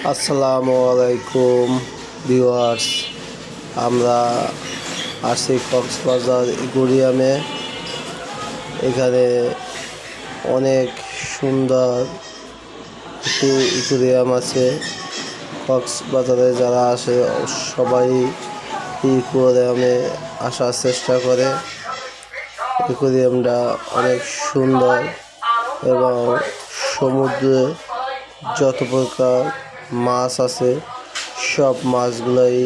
আসসালামু আলাইকুম ভিউয়ার্স, আমরা আসি কক্সবাজার অ্যাকুয়ারিয়ামে। এখানে অনেক সুন্দর একটি অ্যাকুয়ারিয়াম আছে। কক্সবাজারে যারা আসে সবাই অ্যাকুয়ারিয়ামে আসার চেষ্টা করে। অ্যাকুয়ারিয়ামটা অনেক সুন্দর এবং সমুদ্রে যত প্রকার মাছ আছে সব মাছগুলাই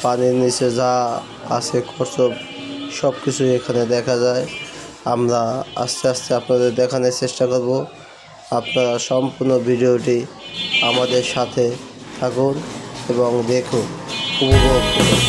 পানির নিচে যা আছে কচ্ছপ সব কিছুই এখানে দেখা যায়। আমরা আস্তে আস্তে আপনাদের দেখানোর চেষ্টা করব। আপনারা সম্পূর্ণ ভিডিওটি আমাদের সাথে থাকুন এবং দেখুন, উপভোগ করুন।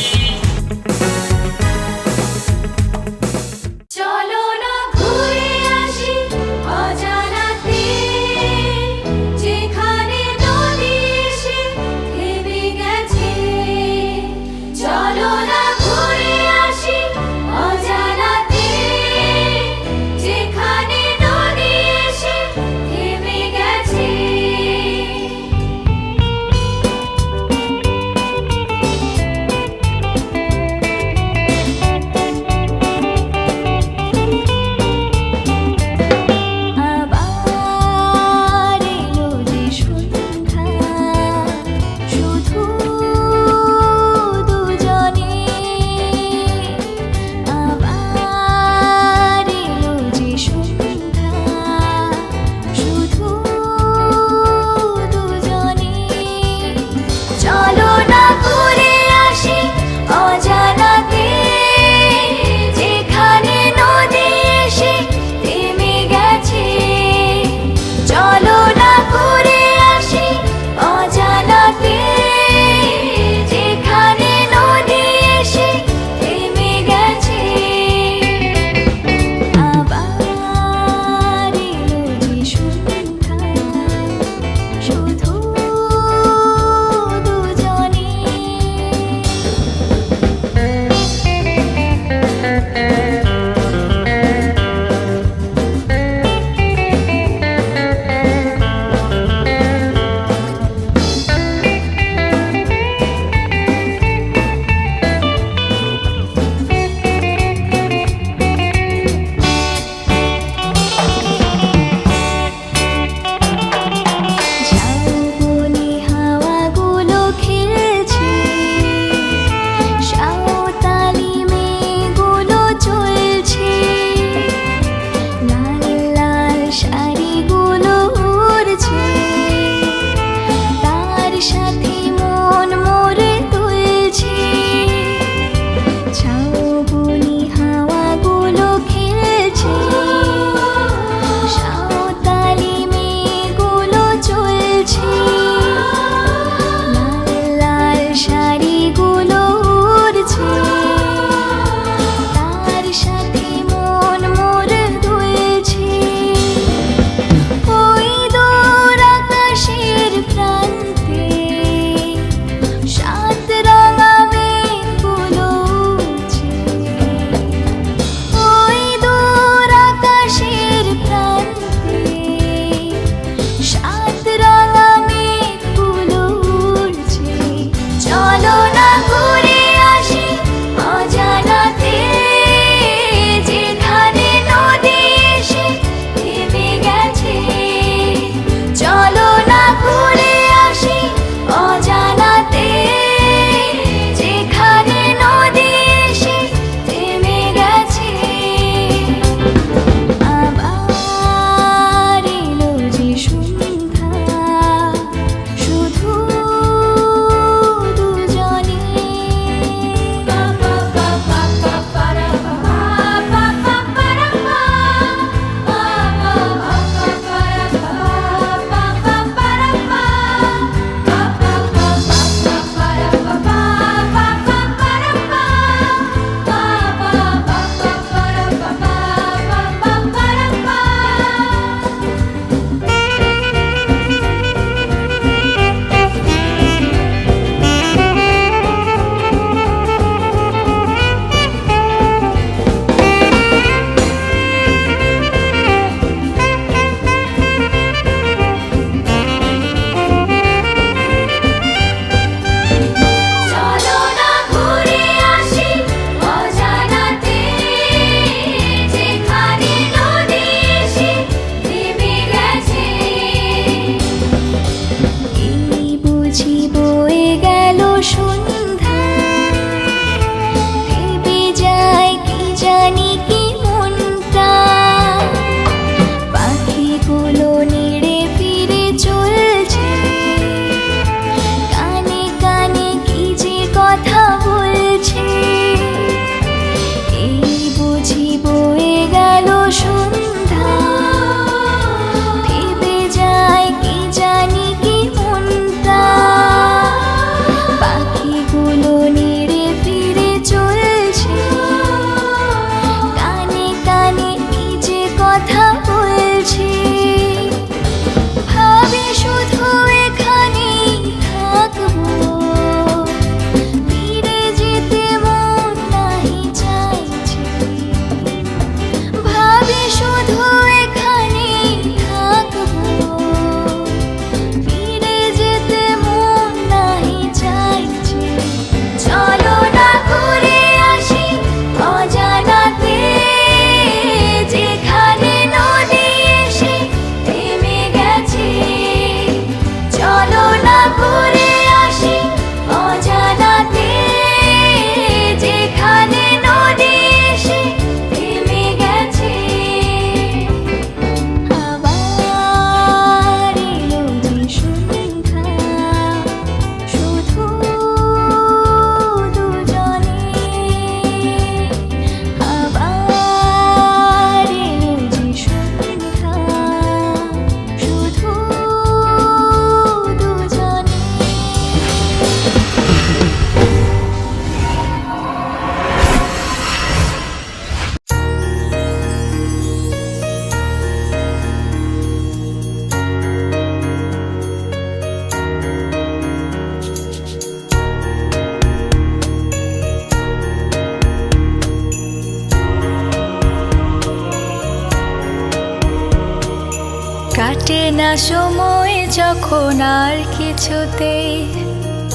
সময় যখন আর কিছুতেই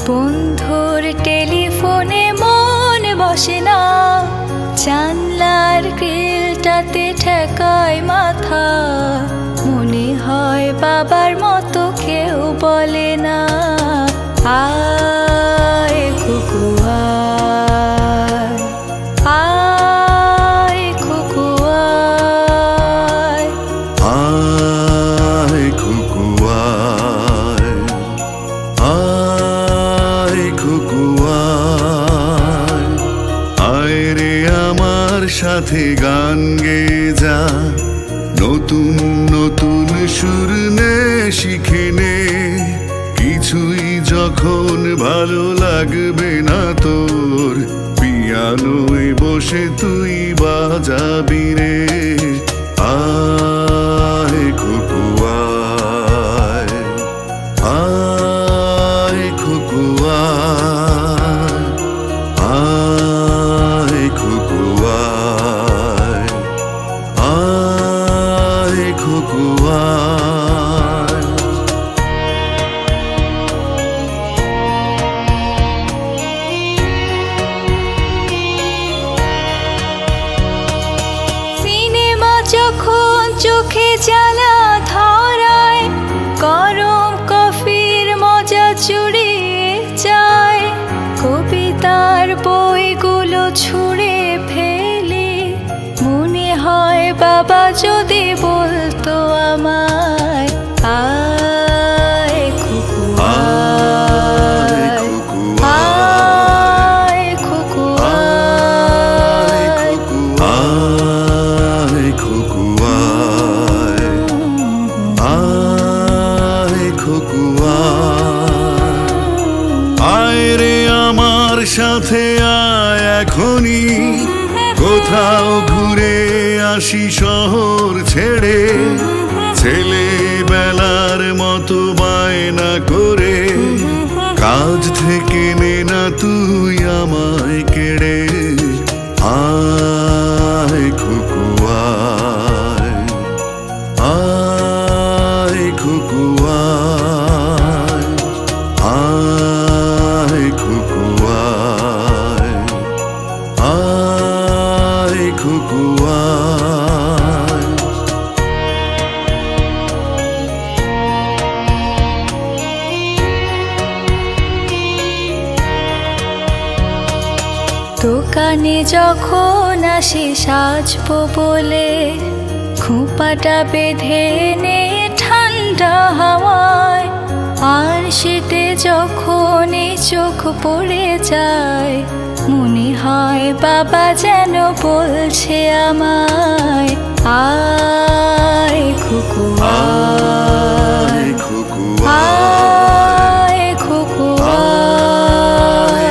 বন্ধুর টেলিফোনে মন বসে না, জানলার গ্রিলটাতে ঠেকায় মাথা, মনে হয় বাবার মতো কেউ বলে না, আয় কুকু আয়, আয় কুকু আয়, আয় খুকু আয়, আয় খুকু আয়, আয় রে আমার সাথে গান গেয়ে যা, নতুন নতুন সুর নে শিখে নে, কিছুই যখন ভালো লাগবে না তোর, পিয়ানোয় বসে তুই বাজাবি রে, আয় খুকু আয়, আয় খুকু আয়, আয় খুকু আয়, আয় খুকু আয়। সিনেমা যখন চোখে জ্বালা ধরায়, গরম কফির মজা চুরিয়ে যায়, কবিতার বইগুলো ছুঁড়ে ফেলে, মনে হয় বাবা যদি বলতো আমায়, আয় খুকু আয়, আয় খুকু আয়, আয় খুকু আয়, আয় খুকু আয়, আয় রে আমার সাথে আয় এখনই, কোথাও ঘুরে আসি শহর ছেড়ে, ছেলেবেলার মতো বায়না করে, কাজ থেকে নে না তুই আমায় কেড়ে, আয় খুকু আয়, আয় খুকু আয়, আয় খুকু আয়, আয় খুকু আয়। দোকানে যখন আসি সাজবো বলে, খোঁপাটা বেঁধে নে ঠান্ডা হাওয়ায়, আর শীতে যখন এই চোখ পড়ে যায়, মনে হয় বাবা যেন বলছে আমায়, আয় খুকু আয়, খুকু আয় খুকু আয়,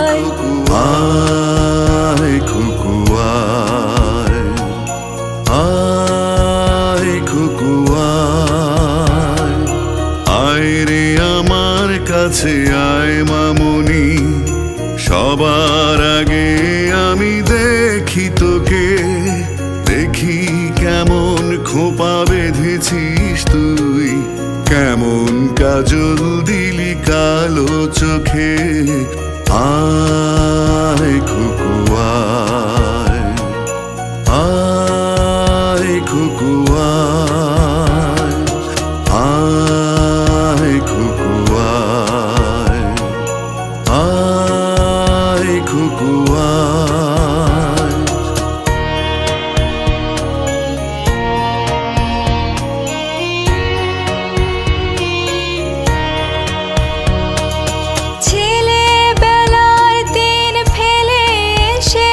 আয় খুকু আয়, আয় খুকু আয়, আয় রে আমার কাছে আয় মামুনি, সবার আগে আমি দেখি তোকে, দেখি কেমন খোপা বেঁধেছিস তুই, কেমন কাজল দিলি কালো চোখে, আয় খুকু আয়, আয় খুকু আয়, আয় খুকু আয়, আয় খুকু আয়। ছেলেবেলায় দিন ফেলে এসে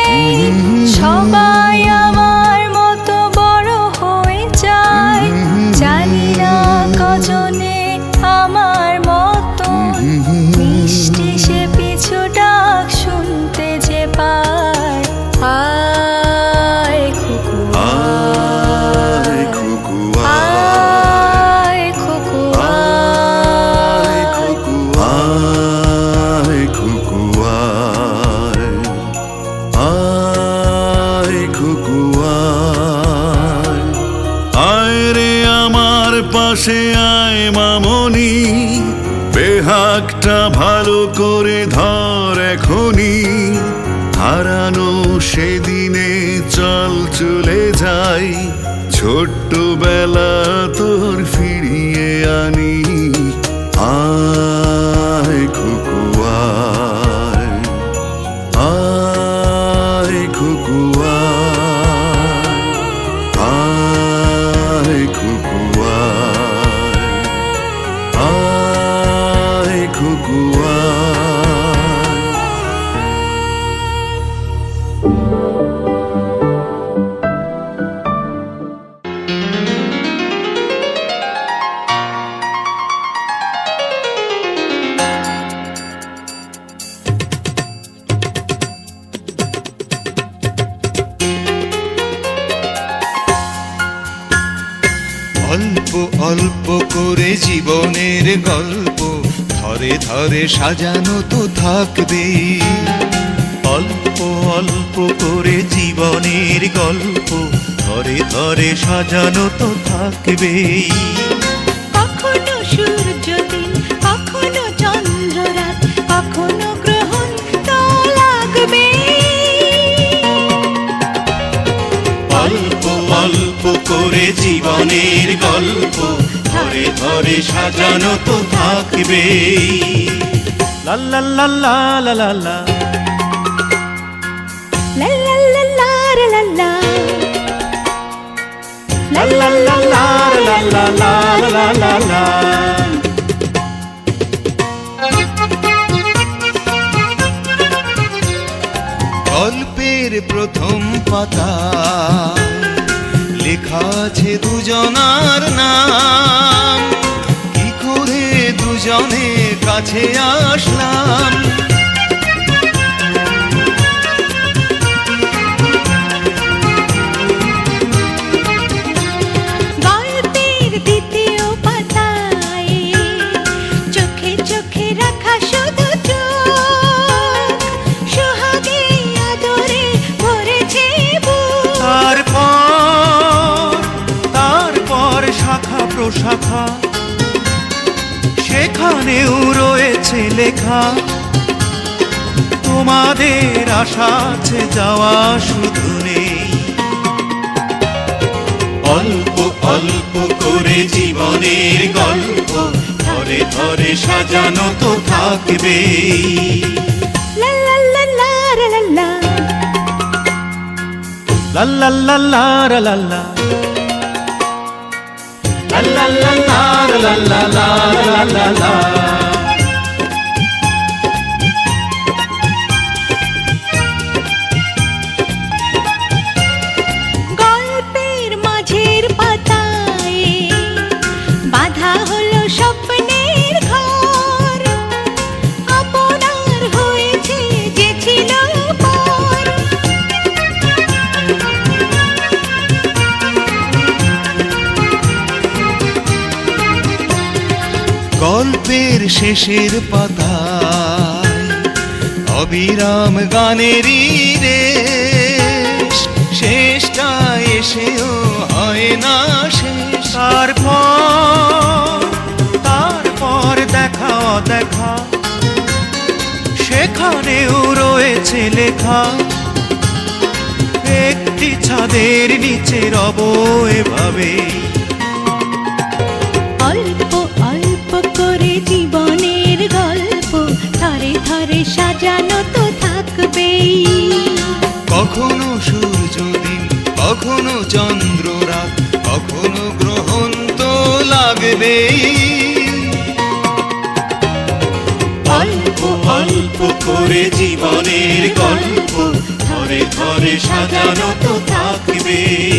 সবাই আমার মতো বড় হয়ে যায়, জানি না কজনে আমার মন হাতটা ভালো করে ধর এখনই, হারানো সেদিনে চল চলে যাই, ছোট্টবেলা তোর ফিরিয়ে আনি। আয় খুকু আয়, আয় খুকু আয়, আয় খুকু আয়, আয় খুকু আয়। অল্প অল্প করে জীবনের গল্প ধরে ধরে সাজানো তো থাকবে। অল্প অল্প করে জীবনের গল্প ধরে ধরে সাজানো তো থাকবে। কখনো সূর্যদিন, কখনো চন্দ্ররাত, কখনো গ্রহণ তো লাগবে। অল্প অল্প করে জীবনের গল্প ধরে ধরে সাজানো তো থাকবে। লা লা লা লা লা লা লা, লা লা লা লা লা লা, লা লা লা লা লা লা লা লা লা লা। গল্পের প্রথম পাতা লেখা আছে দুজনার নাম, কি করে দুজনে কাছে আসলাম। গল্পের দ্বিতীয় পাতায় চোখে চোখে রাখা শুধু চোখ, সোহাগে আদরে ভরেছে বুক। তারপর শাখা প্রশাখা, সেখানেও রয়েছে লেখা, তোমাদের আশা আছে যাওয়া শুধু নেই। অল্প অল্প করে জীবনের গল্প ধরে ধরে সাজানো তো থাকবে। লা লা লা লা লা লা, লা লা লা লা লা লা, লা লা লা লা লা লা লা লা লা লা। গল্পের মাঝের পাতায় বাঁধা হলো স্বপ্নের ঘর, আপনার হয়েছে যে ছিল পর। গল্পের শেষের পাতায় অবিরাম গানেরই রেশ, শেষটা এসেও হয় না শেষ। তারপর দেখা দেখা, সেখানেও রয়েছে লেখা, একটি ছাদের নিচে রব এভাবে। অল্প অল্প করে জীবনের গল্প ধরে ধরে সাজানো তো থাকবেই। কখনো সূর্যদিন, কখনো চন্দ্ররাত, কখনো গ্রহণ তো লাগবেই। অল্প অল্প করে জীবনের গল্প ধরে ধরে সাজানো তো থাকবেই।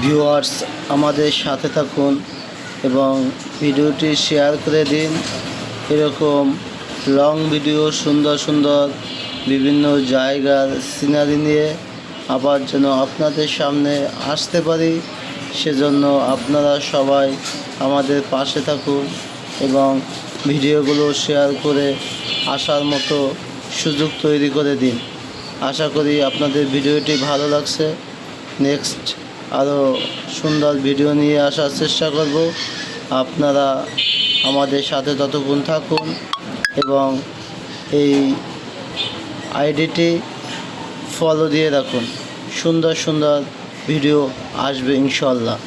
ভিউয়ার্স, আমাদের সাথে থাকুন এবং ভিডিওটি শেয়ার করে দিন। এরকম লং ভিডিও সুন্দর সুন্দর বিভিন্ন জায়গার সিনারি নিয়ে আবার যেন আপনাদের সামনে আসতে পারি, সেজন্য আপনারা সবাই আমাদের পাশে থাকুন এবং ভিডিওগুলো শেয়ার করে আসার মতো সুযোগ তৈরি করে দিন। আশা করি আপনাদের ভিডিওটি ভালো লাগছে। নেক্সট আরও সুন্দর ভিডিও নিয়ে আসার চেষ্টা করব। আপনারা আমাদের সাথে ততক্ষণ থাকুন এবং এই আইডিটি ফলো দিয়ে রাখুন। সুন্দর সুন্দর ভিডিও আসবে ইনশাল্লাহ।